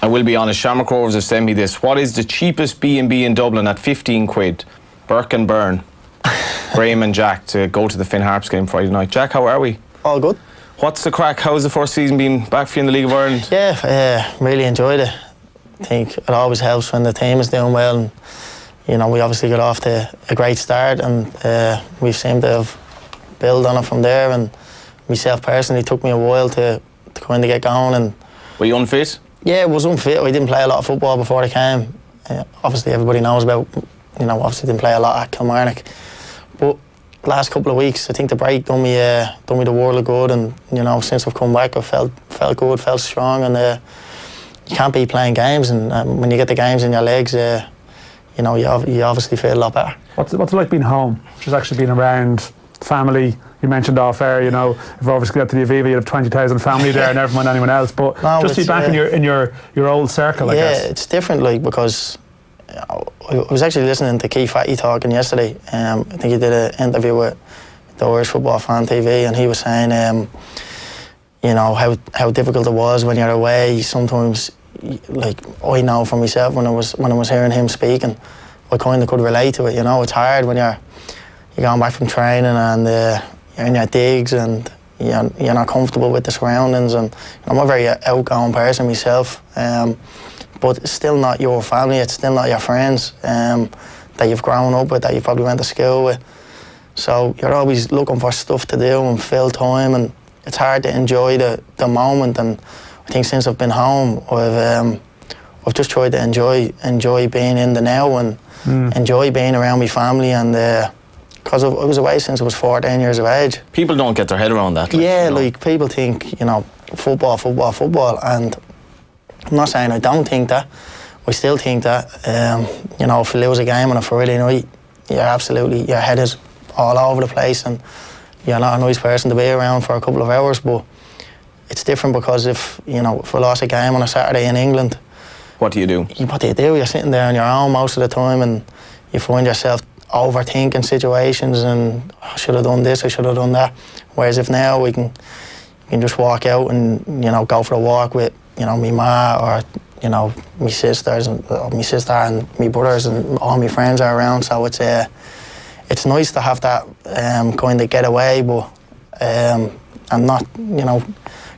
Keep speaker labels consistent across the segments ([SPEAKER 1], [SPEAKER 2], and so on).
[SPEAKER 1] I will be honest, Shamrock Rovers have sent me this. What is the cheapest B&B in Dublin at 15 quid? Burke and Byrne, Graham and Jack, to go to the Finn Harps game Friday night. Jack, how are we?
[SPEAKER 2] All good.
[SPEAKER 1] What's the crack? How's the first season been back for you in the League of Ireland?
[SPEAKER 2] Yeah, really enjoyed it. I think it always helps when the team is doing well. And, you know, we obviously got off to a great start, and we've seemed to have built on it from there. And myself personally, it took me a while to kind of get going. And
[SPEAKER 1] were you unfit?
[SPEAKER 2] Yeah, I was unfit. I didn't play a lot of football before I came. Obviously, everybody knows about, you know, obviously didn't play a lot at Kilmarnock. But last couple of weeks, I think the break done me the world of good. And, you know, since I've come back, I felt good, felt strong. And you can't be playing games. And when you get the games in your legs, you know, you obviously feel a lot better.
[SPEAKER 3] What's it like being home? Just actually being around family. You mentioned off air, you know, if obviously got to the Aviva, you have 20,000 family there, never mind anyone else. But no, just be back in your old circle, I guess.
[SPEAKER 2] Yeah, it's different, like, because I was actually listening to Keith Fatty talking yesterday. I think he did an interview with the Irish Football Fan TV, and he was saying, you know, how difficult it was when you're away. Sometimes, like, I know for myself when I was hearing him speaking, I kind of could relate to it. You know, it's hard when you're going back from training and you're in your digs and you're not comfortable with the surroundings. And I'm a very outgoing person myself, but it's still not your family, it's still not your friends that you've grown up with, that you probably went to school with. So you're always looking for stuff to do and fill time, and it's hard to enjoy the moment. And I think since I've been home, I've just tried to enjoy being in the now and enjoy being around my family. And because I was away since I was 14 years of age.
[SPEAKER 1] People don't get their head around that.
[SPEAKER 2] Yeah, like people think, you know, football, and I'm not saying I don't think that. I still think that, you know, if you lose a game on a Friday night, your head is all over the place and you're not a nice person to be around for a couple of hours. But it's different because if we lost a game on a Saturday in England,
[SPEAKER 1] what do you do?
[SPEAKER 2] You're sitting there on your own most of the time, and you find yourself overthinking situations and I should have done this, I should have done that. Whereas if now we can just walk out and, you know, go for a walk with, you know, me ma or, you know, my sisters and my sister and my brothers and all my friends are around. So it's nice to have that kind of get away, but and not, you know,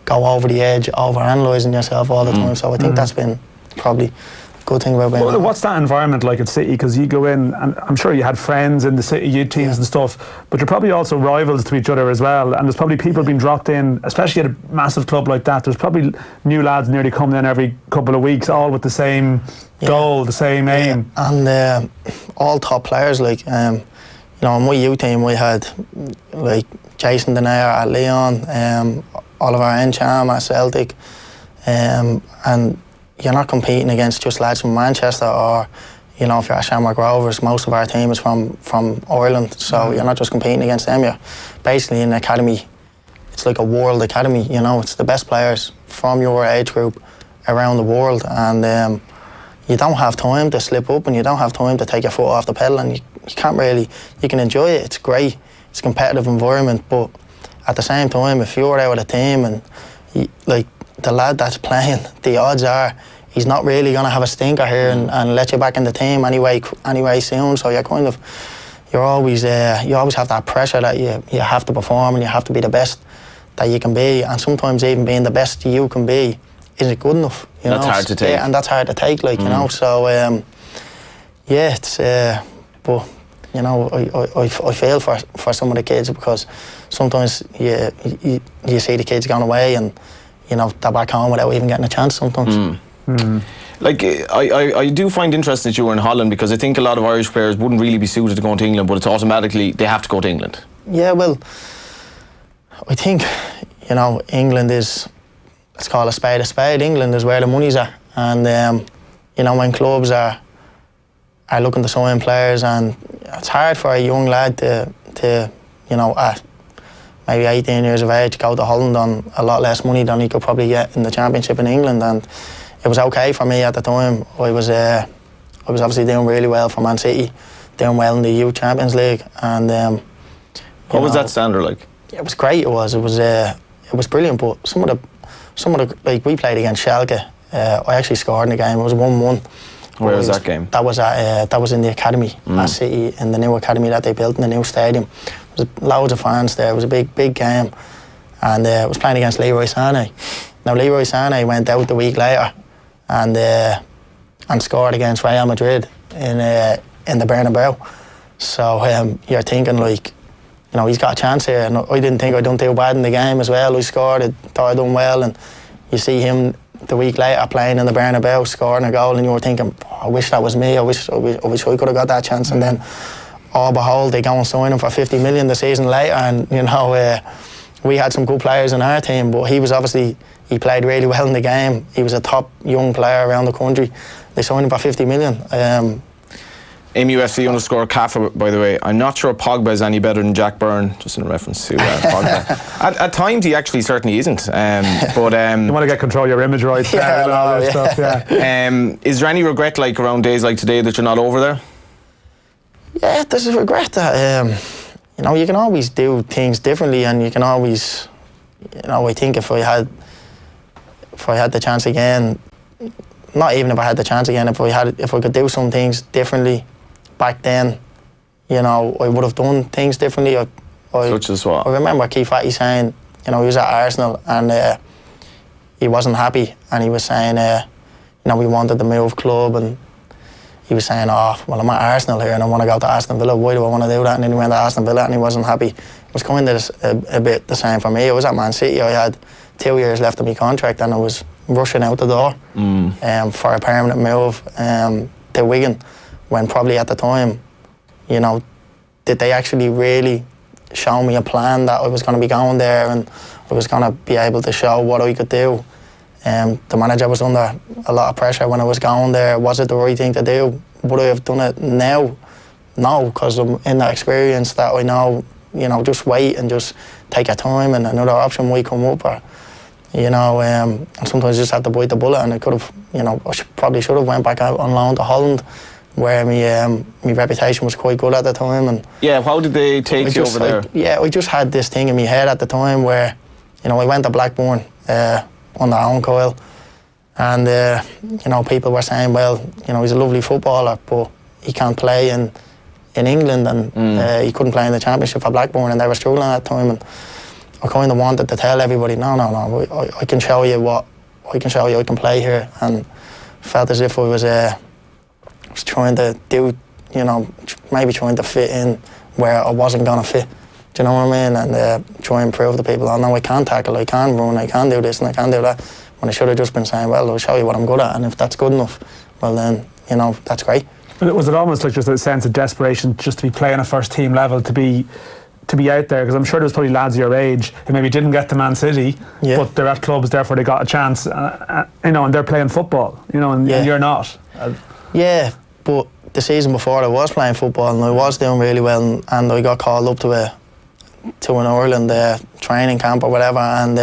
[SPEAKER 2] go over the edge, over-analysing yourself all the time. So I think that's been probably good thing about being.
[SPEAKER 3] Well, what's that environment like at City? Because you go in, and I'm sure you had friends in the City youth teams and stuff, but you're probably also rivals to each other as well. And there's probably people being dropped in, especially at a massive club like that. There's probably new lads nearly coming in every couple of weeks, all with the same goal, the same aim.
[SPEAKER 2] And all top players. Like, you know, in my youth team, we had like Jason Denayer at Leon, Oliver Encham at Celtic, and you're not competing against just lads from Manchester, or, you know, if you're at Shamrock Rovers, most of our team is from Ireland, so you're not just competing against them. You're basically in an academy. It's like a world academy, you know. It's the best players from your age group around the world, and you don't have time to slip up, and you don't have time to take your foot off the pedal, and you can't really. You can enjoy it. It's great. It's a competitive environment, but at the same time, if you're out with a team and like the lad that's playing, the odds are he's not really going to have a stinker here and let you back in the team anyway soon. So you always have that pressure that you have to perform and you have to be the best that you can be. And sometimes even being the best you can be isn't good enough.
[SPEAKER 1] That's hard to take.
[SPEAKER 2] Yeah, and that's hard to take, like, you know. So yeah, it's but, you know, I feel for some of the kids, because sometimes you see the kids going away and, you know, they're back home without even getting a chance sometimes.
[SPEAKER 1] Like, I do find interesting that you were in Holland, because I think a lot of Irish players wouldn't really be suited to going to England, but it's automatically they have to go to England.
[SPEAKER 2] Yeah, well, I think, you know, England is, let's call a spade a spade. England is where the money's at, and you know, when clubs are looking to sign players, and it's hard for a young lad to you know, at maybe 18 years of age, go to Holland on a lot less money than he could probably get in the Championship in England. And it was okay for me at the time. I was obviously doing really well for Man City, doing well in the Youth Champions League, and
[SPEAKER 1] what was that standard like?
[SPEAKER 2] It was great. It was brilliant. But some of the like, we played against Schalke I actually scored in the game. It was 1-1.
[SPEAKER 1] Where was that game?
[SPEAKER 2] That was in the academy at City, in the new academy that they built in the new stadium. There was loads of fans there. It was a big game, and it was playing against Leroy Sané. Now Leroy Sané went out the week later, and scored against Real Madrid in the Bernabeu. So you're thinking, like, you know, he's got a chance here, and I didn't think I'd done too bad in the game as well. I scored, I thought I'd done well, and you see him the week later playing in the Bernabeu, scoring a goal, and you were thinking, oh, I wish that was me. I wish I could have got that chance. And then, oh behold, they go and sign him for 50 million the season later, and you know, we had some good players in our team, but he played really well in the game. He was a top young player around the country. They signed him for 50 million.
[SPEAKER 1] MUFC _Kaffa, by the way. I'm not sure Pogba is any better than Jack Byrne, just in reference to Pogba. At times, he actually certainly isn't. But
[SPEAKER 3] you want to get control of your image rights there and all that stuff. Yeah.
[SPEAKER 1] Is there any regret, like around days like today, that you're not over there?
[SPEAKER 2] Yeah, there's a regret that you know, you can always do things differently, and you can always, you know, I think if I had the chance again, not even if I had the chance again, if I could do some things differently back then, you know, I would have done things differently.
[SPEAKER 1] Such as what?
[SPEAKER 2] I remember Keith Fatty saying, you know, he was at Arsenal and he wasn't happy, and he was saying, you know, we wanted to move club, and he was saying, oh, well, I'm at Arsenal here and I want to go to Aston Villa. Why do I want to do that? And then he went to Aston Villa and he wasn't happy. It was kind of a bit the same for me. I was at Man City. I had 2 years left of my contract and I was rushing out the door for a permanent move to Wigan, when probably at the time, you know, did they actually really show me a plan that I was going to be going there and I was going to be able to show what I could do. The manager was under a lot of pressure when I was going there. Was it the right thing to do? Would I have done it now? No, because I'm in that experience that I know, you know, just wait and just take your time and another option might come up. Or, you know, and sometimes you just have to bite the bullet, and I could have, you know, probably should have went back out on loan to Holland, where my reputation was quite good at the time. And
[SPEAKER 1] yeah, how did they take you over there?
[SPEAKER 2] I just had this thing in my head at the time where, you know, I went to Blackburn on their own coil, and you know, people were saying, well, you know, he's a lovely footballer, but he can't play in England, and he couldn't play in the Championship for Blackburn, and they were struggling at that time. And I kind of wanted to tell everybody, no, I can show you I can play here, and felt as if I was trying to do, you know, maybe trying to fit in where I wasn't going to fit. Do you know what I mean? And try and prove to people, oh no, I can tackle, I can run, I can do this and I can do that. When I should have just been saying, well, I'll show you what I'm good at, and if that's good enough, well then, you know, that's great.
[SPEAKER 3] But was it almost like just a sense of desperation just to be playing a first team level, to be out there? Because I'm sure there's probably lads your age who maybe didn't get to Man City, but they're at clubs, therefore they got a chance, you know, and they're playing football, you know, and you're not.
[SPEAKER 2] Yeah, but the season before I was playing football and I was doing really well, and I got called up to an Ireland training camp or whatever, and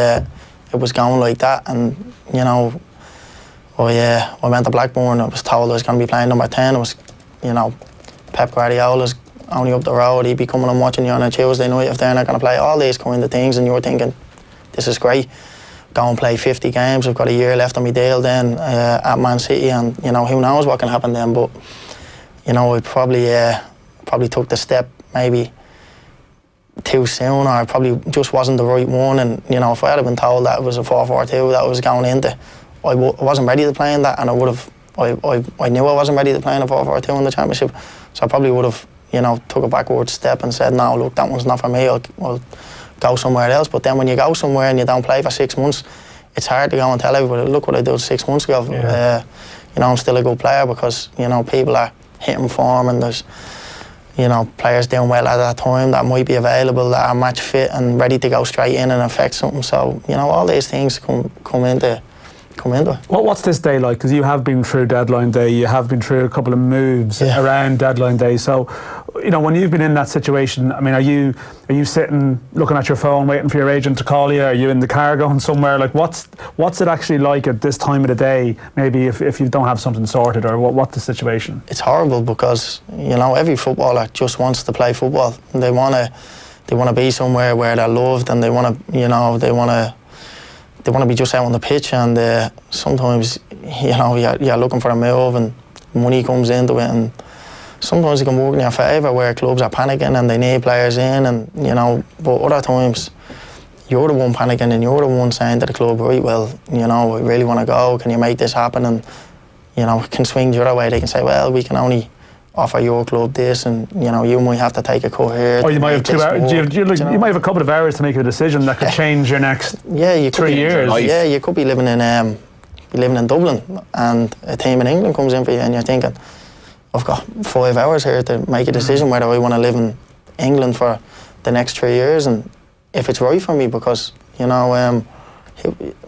[SPEAKER 2] it was going like that, and you know, I went to Blackburn. I was told I was going to be playing number 10. It was, you know, Pep Guardiola's only up the road. He'd be coming and watching you on a Tuesday night if they're not going to play, all these kind of things, and you were thinking, this is great. Go and play 50 games. I've got a year left on my deal then at Man City, and you know, who knows what can happen then. But you know, I probably took the step maybe too soon, or probably just wasn't the right one. And you know, if I had been told that it was a 4-4-2 that I was going into, I wasn't ready to play in that, and I would have. I knew I wasn't ready to play in a 4-4-2 in the Championship, so I probably would have, you know, took a backward step and said, no, look, that one's not for me. I'll go somewhere else. But then when you go somewhere and you don't play for 6 months, it's hard to go and tell everybody, look what I did 6 months ago.
[SPEAKER 3] Yeah.
[SPEAKER 2] You know, I'm still a good player, because you know, people are hitting form, and there's, you know, players doing well at that time that might be available, that are match fit and ready to go straight in and affect something. So you know, all these things come into it.
[SPEAKER 3] What's this day like? Because you have been through deadline day, you have been through a couple of moves around deadline day. So, you know, when you've been in that situation, I mean, are you sitting looking at your phone waiting for your agent to call you? Are you in the car going somewhere? Like, what's it actually like at this time of the day? Maybe if you don't have something sorted, or what's the situation?
[SPEAKER 2] It's horrible, because you know, every footballer just wants to play football. They want to be somewhere where they're loved, and they want to they want to be just out on the pitch, and sometimes you're looking for a move and money comes into it, and sometimes it can work in your favour where clubs are panicking and they need players in, and but other times you're the one panicking and you're the one saying to the club, right, well, I really want to go, can you make this happen? And it can swing the other way. They can say, well, we can only offer your club this, and you might have to take a cut here.
[SPEAKER 3] Or you might have 2 hours. You might have a couple of hours to make a decision that could change your next 3 years.
[SPEAKER 2] Yeah, you could be living in Dublin, and a team in England comes in for you, and you're thinking, I've got 5 hours here to make a decision whether I want to live in England for the next 3 years, and if it's right for me, because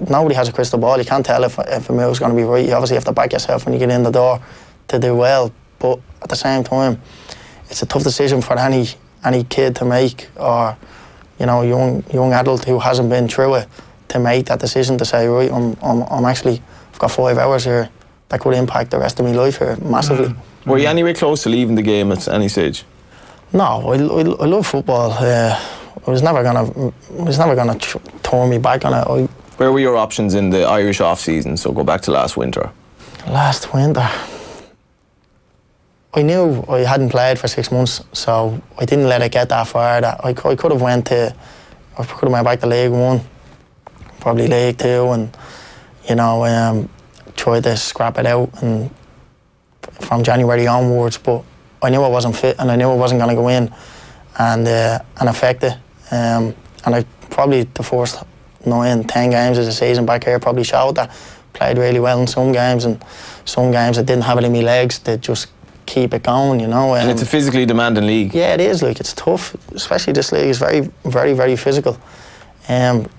[SPEAKER 2] nobody has a crystal ball. You can't tell if a move's going to be right. You obviously have to back yourself when you get in the door to do well, but at the same time, it's a tough decision for any kid to make, or young adult who hasn't been through it, to make that decision to say, right, I've got 5 hours here that could impact the rest of my life here massively.
[SPEAKER 1] Were you anywhere close to leaving the game at any stage?
[SPEAKER 2] No, I love football. I was never gonna turn me back on it.
[SPEAKER 1] Where were your options in the Irish off-season? So go back to last winter.
[SPEAKER 2] Last winter, I knew I hadn't played for 6 months, so I didn't let it get that far. That I could have went back to League One, probably League Two, and tried to scrap it out and from January onwards. But I knew I wasn't fit, and I knew I wasn't going to go in and affect it. And I probably the first 9-10 games of the season back here probably showed that. Played really well in some games, and some games I didn't have it in my legs to just keep it going,
[SPEAKER 1] And it's a physically demanding league.
[SPEAKER 2] Yeah, it is. Like, it's tough, especially this league is very, very, very physical.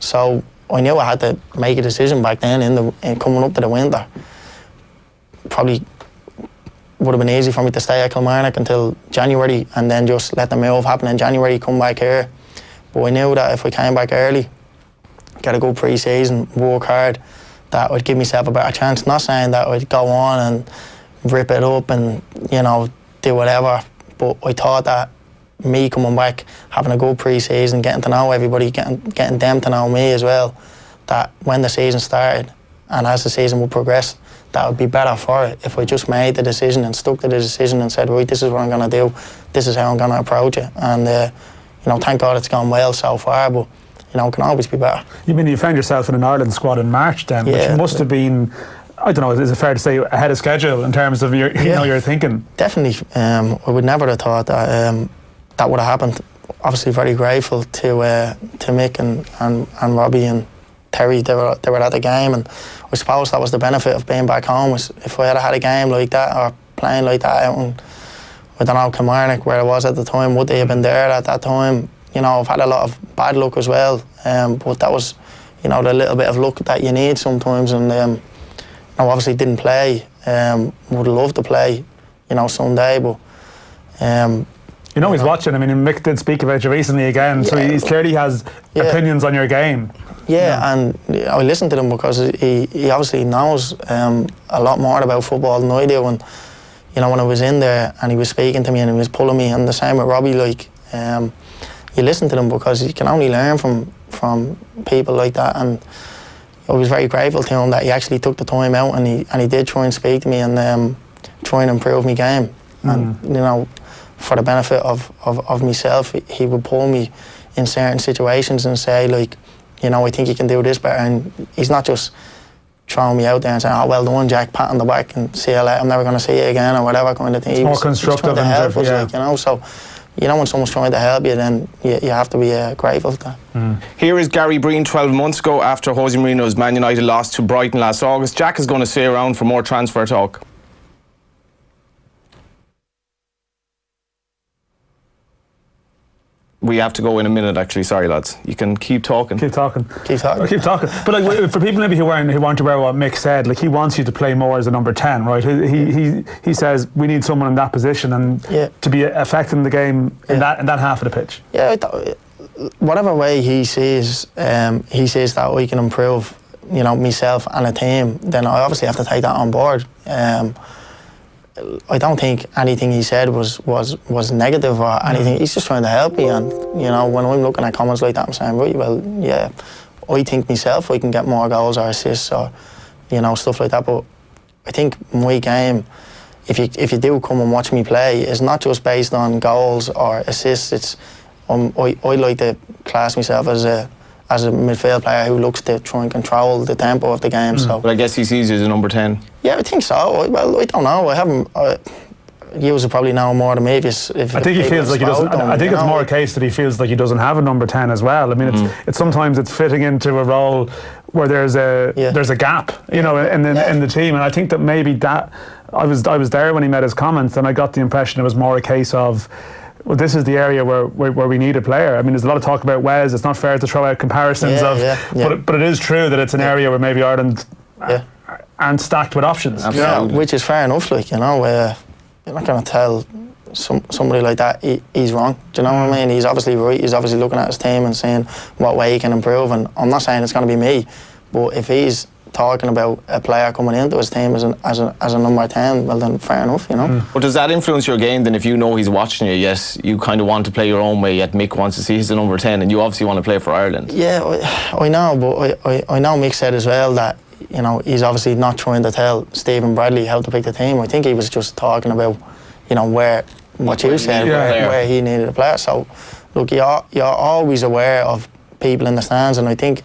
[SPEAKER 2] So I knew I had to make a decision back then in coming up to the winter. Probably would have been easy for me to stay at Kilmarnock until January and then just let the move happen in January, come back here. But I knew that if I came back early, get a good pre-season, work hard, that would give myself a better chance. Not saying that I'd go on and rip it up and, do whatever, but I thought that me coming back, having a good pre-season, getting to know everybody, getting them to know me as well, that when the season started and as the season would progress, that would be better for it if I just made the decision and stuck to the decision and said, right, this is what I'm going to do, this is how I'm going to approach it. And, thank God it's gone well so far, but it can always be better.
[SPEAKER 3] You found yourself in an Ireland squad in March then, which must have been, I don't know, is it fair to say ahead of schedule in terms of your thinking?
[SPEAKER 2] Definitely. I would never have thought that that would have happened. Obviously very grateful to Mick and Robbie and Terry. They were at the game, and I suppose that was the benefit of being back home. Was if I had a game like that or playing like that out in, I don't know, Kilmarnock, where I was at the time, would they have been there at that time? I've had a lot of bad luck as well, but that was, the little bit of luck that you need sometimes. And obviously didn't play. Would love to play, someday, but.
[SPEAKER 3] He's watching. I mean, Mick did speak about you recently again, so he clearly has opinions on your game.
[SPEAKER 2] Yeah, and I listen to him because he obviously knows a lot more about football than I do. And when I was in there and he was speaking to me and he was pulling me, and the same with Robbie, you listen to them because you can only learn from people like that. And I was very grateful to him that he actually took the time out and he did try and speak to me and try and improve my game. And for the benefit of myself, he would pull me in certain situations and say, I think you can do this better. And he's not just throwing me out there and saying, oh, well done, Jack, pat on the back and see you later, I'm never going to see you again, or whatever kind of thing.
[SPEAKER 3] It's more constructive
[SPEAKER 2] and help us, so when someone's trying to help you, then you have to be grateful for that.
[SPEAKER 1] Here is Gary Breen 12 months ago after Jose Mourinho's Man United lost to Brighton last August. Jack is going to stay around for more transfer talk. We have to go in a minute, actually. Sorry, lads. You can keep talking.
[SPEAKER 3] Keep talking.
[SPEAKER 2] Keep talking.
[SPEAKER 3] Keep talking. But for people maybe who aren't aware of what Mick said, he wants you to play more as a number 10, right? He says we need someone in that position and to be affecting the game in that half of the pitch. Yeah,
[SPEAKER 2] whatever way he sees that we can improve, myself and a team, then I obviously have to take that on board. I don't think anything he said was negative or anything. He's just trying to help me, and when I'm looking at comments like that, I'm saying, right, well, yeah, I think myself I can get more goals or assists or, you know, stuff like that. But I think my game, if you do come and watch me play, it's not just based on goals or assists. It's I like to class myself as a midfield player who looks to try and control the tempo of the game. So,
[SPEAKER 1] But I guess he sees you as a number 10.
[SPEAKER 2] yeah, I think so. Well, I don't know. I haven't. You would probably know more than me if
[SPEAKER 3] I think he feels like he doesn't. I think it's more a case that he feels like he doesn't have a number 10 as well. I mean, it's sometimes it's fitting into a role where there's a gap, you know, in the team, and I think that maybe that I was there when he made his comments, and I got the impression it was more a case of, well, this is the area where we need a player. I mean, there's a lot of talk about Wes. It's not fair to throw out comparisons but it is true that it's an area where maybe Ireland aren't stacked with options.
[SPEAKER 1] Absolutely.
[SPEAKER 2] Yeah, which is fair enough. Like, you know, you're not going to tell somebody like that he's wrong. Do you know what I mean? He's obviously right. He's obviously looking at his team and saying what way he can improve. And I'm not saying it's going to be me, but if he's talking about a player coming into his team as a number 10, well then fair enough, you know.
[SPEAKER 1] But does that influence your game then if you know he's watching you? Yes, you kind of want to play your own way, yet Mick wants to see he's the number 10 and you obviously want to play for Ireland.
[SPEAKER 2] Yeah, I know, but I know Mick said as well that, you know, he's obviously not trying to tell Stephen Bradley how to pick the team. I think he was just talking about, you know, what you said, where he needed a player. So look, you're always aware of people in the stands, and I think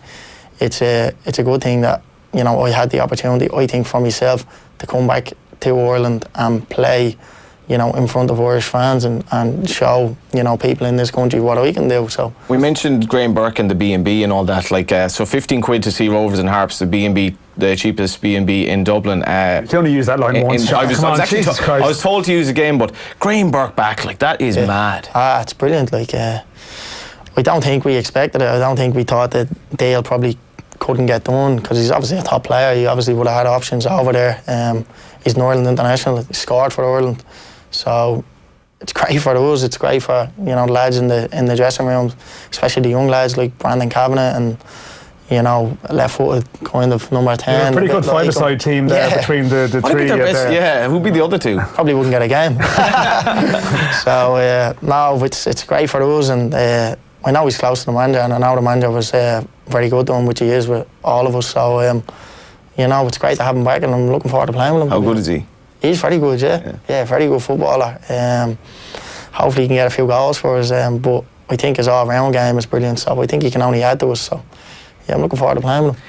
[SPEAKER 2] it's a good thing that, you know, I had the opportunity, I think, for myself to come back to Ireland and play, you know, in front of Irish fans and show, you know, people in this country what I can do. So
[SPEAKER 1] we mentioned Graham Burke and the B&B and all that, like, so 15 quid to see Rovers and Harps, the B&B, the cheapest B&B in Dublin. You
[SPEAKER 3] can only use that line once.
[SPEAKER 1] I was told to use it again, but Graham Burke back, like, that is mad.
[SPEAKER 2] It's brilliant. Like, I don't think we expected it. I don't think we thought that Dale probably couldn't get done, because he's obviously a top player. He obviously would have had options over there. He's an Ireland international. He scored for Ireland, so it's great for us. It's great for, you know, lads in the dressing room, especially the young lads like Brandon Kavanagh and, you know, left-footed kind of number 10.
[SPEAKER 3] A pretty good five-a-side team there between the three.
[SPEAKER 1] Who'd be the other two?
[SPEAKER 2] Probably wouldn't get a game. So no, it's great for us, and I know he's close to the manager, and I know the manager was very good to him, which he is with all of us. So you know, it's great to have him back, and I'm looking forward to playing with him.
[SPEAKER 1] How good is he?
[SPEAKER 2] He's very good, yeah, very good footballer. Hopefully he can get a few goals for us, but I think his all-round game is brilliant, so I think he can only add to us. So yeah, I'm looking forward to playing with him.